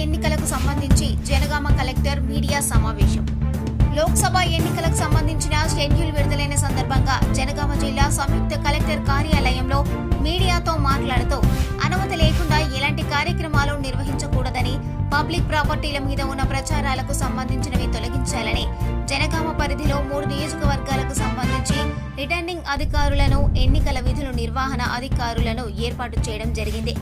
ఎన్నికలకు సంబంధించి Janagama collector media సమావేశం. లోక్సభ ఎన్నికలకు సంబంధించిన షెడ్యూల్ విడుదలైన సందర్భంగా జనగామ జిల్లా సంయుక్త కలెక్టర్ కార్యాలయంలో మీడియాతో మాట్లాడుతూ అనుమతి లేకుండా ఎలాంటి కార్యక్రమాలు నిర్వహించకూడదని, పబ్లిక్ ప్రాపర్టీల మీద ఉన్న ప్రచారాలకు సంబంధించినవి తొలగించాలని, జనగామ పరిధిలో 3 నియోజకవర్గాలకు సంబంధించి రిటర్నింగ్ అధికారులను, ఎన్నికల విధుల నిర్వహణ అధికారులను ఏర్పాటు చేయడం జరిగింది.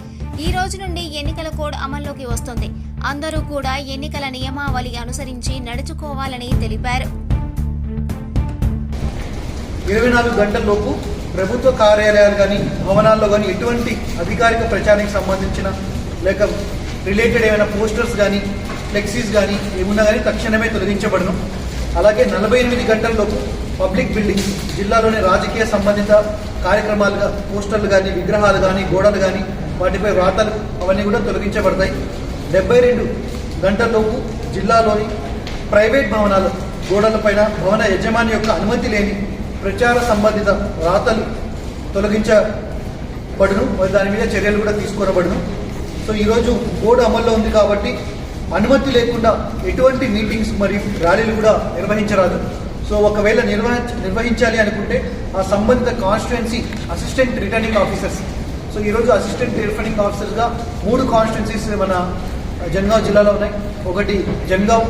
ఈ రోజు నుండి ఎన్నికల కోడ్ అమల్లోకి వస్తుంది. అందరూ కూడా ఎన్నికల నియమావళి అనుసరించి నడుచుకోవాలని తెలిపారు. 24 గంటల్లోపు ప్రభుత్వ కార్యాలయాలు కానీ, భవనాల్లో కానీ ఎటువంటి అధికారిక ప్రచారానికి సంబంధించిన లేక రిలేటెడ్ ఏమైనా పోస్టర్స్ కానీ, ఫ్లెక్సీస్ కానీ ఏమున్నా కానీ తక్షణమే తొలగించబడను. అలాగే 48 గంటల్లోపు పబ్లిక్ బిల్డింగ్స్, జిల్లాలోని రాజకీయ సంబంధిత కార్యక్రమాలుగా పోస్టర్లు కానీ, విగ్రహాలు కానీ, గోడలు కానీ, వాటిపై వ్రాతలు అవన్నీ కూడా తొలగించబడతాయి. 72 గంటల్లోపు జిల్లాలోని ప్రైవేట్ భవనాల గోడలపైన భవన యజమాని యొక్క అనుమతి లేని ప్రచార సంబంధిత వ్రాతలు తొలగించబడును. దాని మీద చర్యలు కూడా తీసుకోబడును. సో ఈరోజు కోడ్ అమల్లో ఉంది కాబట్టి అనుమతి లేకుండా ఎటువంటి మీటింగ్స్ మరియు ర్యాలీలు కూడా నిర్వహించరాదు. సో ఒకవేళ నిర్వహించాలి అనుకుంటే ఆ సంబంధిత constituency assistant returning officers, so ఈరోజు అసిస్టెంట్ రిటర్నింగ్ ఆఫీసర్స్గా 3 కాన్స్టిట్యుయెన్సీస్ మన జనగాం జిల్లాలో ఉన్నాయి. ఒకటి జనగాం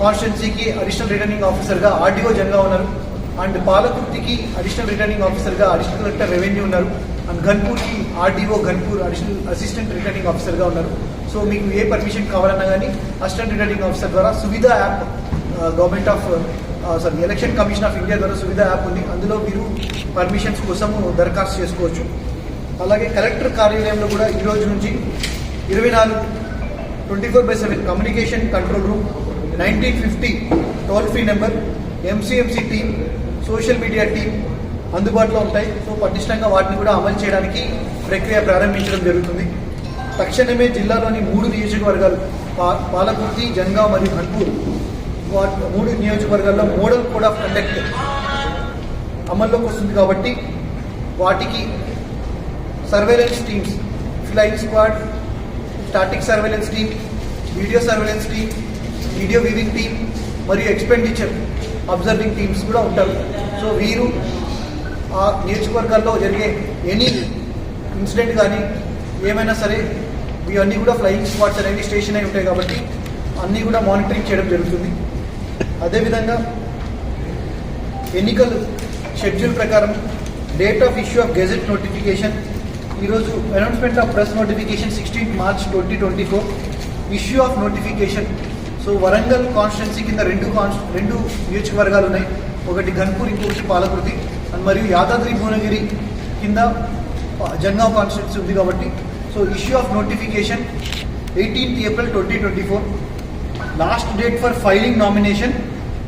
కాన్స్టిట్యుయెన్సీకి అడిషనల్ రిటర్నింగ్ ఆఫీసర్గా ఆర్డీఓ జనగాం ఉన్నారు. అండ్ పాలకుర్తికి అడిషనల్ రిటర్నింగ్ ఆఫీసర్గా అడిషనల్ కలెక్టర్ రెవెన్యూ ఉన్నారు. అండ్ ఘన్పూర్కి RDO Ghanpur additional assistant returning ఆఫీసర్గా ఉన్నారు. సో మీకు ఏ పర్మిషన్ కావాలన్నా కానీ అసిస్టెంట్ రిటర్నింగ్ ఆఫీసర్ ద్వారా Suvidha app, election commission of India ద్వారా సువిధా యాప్ ఉంది. అందులో మీరు పర్మిషన్స్ కోసం దరఖాస్తు చేసుకోవచ్చు. అలాగే కలెక్టర్ కార్యాలయంలో కూడా ఈ రోజు నుంచి 24/7 communication control room, 1950 toll free number, MCMC team, social media team అందుబాటులో ఉంటాయి. సో పటిష్టంగా వాటిని కూడా అమలు చేయడానికి ప్రక్రియ ప్రారంభించడం జరుగుతుంది. తక్షణమే జిల్లాలోని 3 నియోజకవర్గాలు పాలకుర్తి, జనగాం మరియు ఘన్పూర్ 3 నియోజకవర్గాల్లో మోడల్ కోడ్ ఆఫ్ కండక్ట్ అమల్లోకి వస్తుంది. కాబట్టి వాటికి surveillance teams, flying squad, static surveillance team, video surveillance team, video weaving team మరియు ఎక్స్పెండిచర్ అబ్జర్వింగ్ టీమ్స్ కూడా ఉంటారు. సో వీరు ఆ నియోజకవర్గాల్లో జరిగే ఎనీ ఇన్సిడెంట్ కానీ ఏమైనా సరే ఇవన్నీ కూడా ఫ్లయింగ్ స్క్వాడ్స్ అనేవి స్టేషన్ అయి ఉంటాయి కాబట్టి అన్నీ కూడా మానిటరింగ్ చేయడం జరుగుతుంది. అదేవిధంగా ఎన్నికల షెడ్యూల్ ప్రకారం date of issue of gazette notification, ఈరోజు announcement of press notification 16 March 2024, issue of notification. So Warangal constituency కింద 2 నియోజకవర్గాలు ఉన్నాయి. ఒకటి ఘన్పూర్, ఇంకొకటి పాలకుర్తి. మరియు యాదాద్రి భువనగిరి కింద జనగాం కాన్స్టిట్యున్సీ ఉంది కాబట్టి so issue of notification 18th April 2024. Last date for filing nomination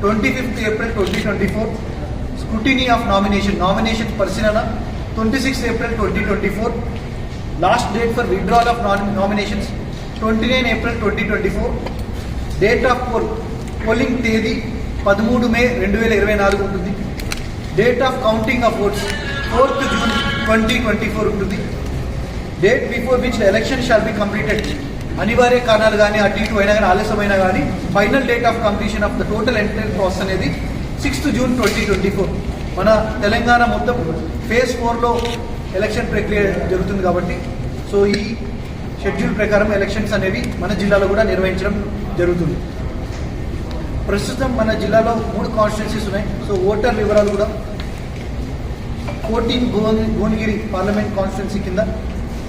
25th April 2024. Scrutiny of nomination పరిశీలన 26th April 2024. Last date for withdrawal of nominations 29 April 2024. Date of polling తేదీ 13 May 2024 ఉంటుంది. Date of counting of votes 4th June 2024 ఉంటుంది. Date before which election shall be completed, అనివార్య కారణాలు కానీ అటు ఇటు అయినా కానీ ఆలస్యమైనా కానీ final date of completion of the total entire process అనేది 6th June 2024. మన తెలంగాణ మొత్తం phase 4లో ఎలక్షన్ ప్రక్రియ జరుగుతుంది కాబట్టి సో ఈ షెడ్యూల్ ప్రకారం ఎలక్షన్స్ అనేవి మన జిల్లాలో కూడా నిర్వహించడం జరుగుతుంది. ప్రస్తుతం మన జిల్లాలో 3 కాన్స్టిట్యున్సీస్ ఉన్నాయి. సో ఓటర్ వివరాలు కూడా 14 భువనగిరి పార్లమెంట్ కాన్స్టిట్యున్సీ కింద,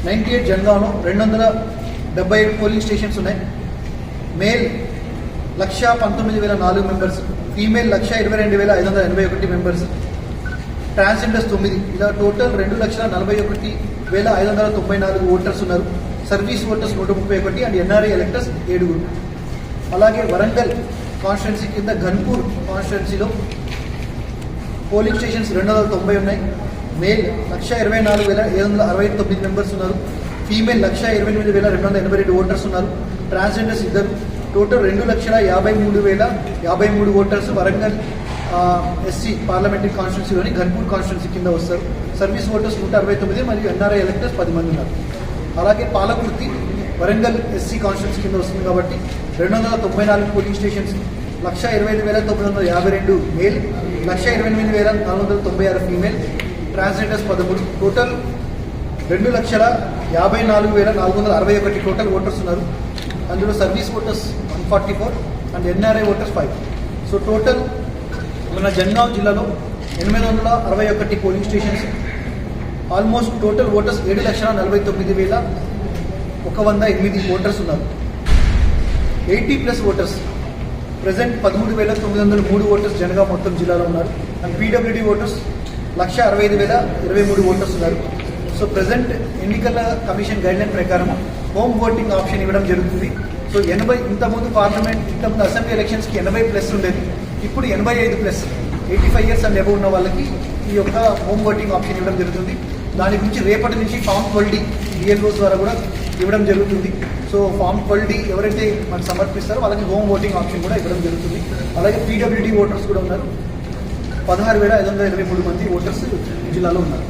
98 జనగాంలో 277 పోలింగ్ స్టేషన్స్ ఉన్నాయి. Male 119,004 members, female 122,581 members, transgenders 9. ఇలా టోటల్ 2,41,594 ఓటర్స్ ఉన్నారు. Service voters 131 and NRI electors 7. అలాగే వరంగల్ కాన్స్టిట్యున్సీ కింద ఘన్పూర్ కాన్స్టిట్యున్సీలో పోలింగ్ స్టేషన్స్ 290 ఉన్నాయి. మేల్ 124,769 మెంబర్స్ ఉన్నారు. ఫీమేల్ 128,282 ఓటర్స్ ఉన్నారు. Transgenders 2. Total 2,53,053 voters Warangal SC parliamentary కాన్స్టిట్యున్సీలోని ఘన్పూర్ కాన్స్టిట్యున్సీ కింద వస్తారు. సర్వీస్ ఓటర్స్ 169 మరియు ఎన్ఆర్ఐ ఎలక్టర్స్ 10 మంది ఉన్నారు. అలాగే పాలకుర్తి వరంగల్ ఎస్సీ కాన్స్టిట్యూన్స్ కింద వస్తుంది కాబట్టి 294 polling stations, 125,952 male, 128,496 female, transgenders 13, total 2,54,461 total voters ఉన్నారు. అందులో service voters 144 and NRI voters 5. So total మన జనగాం జిల్లాలో 861 polling stations, almost total voters 7,49,108 voters ఉన్నారు. 80+ ఓటర్స్ ప్రజెంట్ 13,903 ఓటర్స్ జనగాం మొత్తం జిల్లాలో ఉన్నారు. అండ్ పీడబ్ల్యూడీ ఓటర్స్ 1,65,023 ఓటర్స్ ఉన్నారు. సో ప్రజెంట్ ఎన్నికల కమిషన్ గైడ్లైన్ ప్రకారం హోమ్ ఓటింగ్ ఆప్షన్ ఇవ్వడం జరుగుతుంది. సో 80 ఇంతకుముందు పార్లమెంట్ ఇంతకుముందు అసెంబ్లీ ఎలక్షన్స్కి 80+ ఉండేది, ఇప్పుడు 85+, 85 years అండ్ అబవ్ ఉన్న వాళ్ళకి ఈ యొక్క హోమ్ ఓటింగ్ ఆప్షన్ ఇవ్వడం జరుగుతుంది. దాని గురించి రేపటి నుంచి ఫామ్ 12D BLOs ద్వారా కూడా ఇవ్వడం జరుగుతుంది. సో ఫామ్ 12D ఎవరైతే మనకు సమర్పిస్తారో వాళ్ళకి హోమ్ ఓటింగ్ ఆప్షన్ కూడా ఇవ్వడం జరుగుతుంది. అలాగే పీడబ్ల్యూడీ ఓటర్స్ కూడా ఉన్నారు. 16,523 మంది ఓటర్స్ జిల్లాలో ఉన్నారు.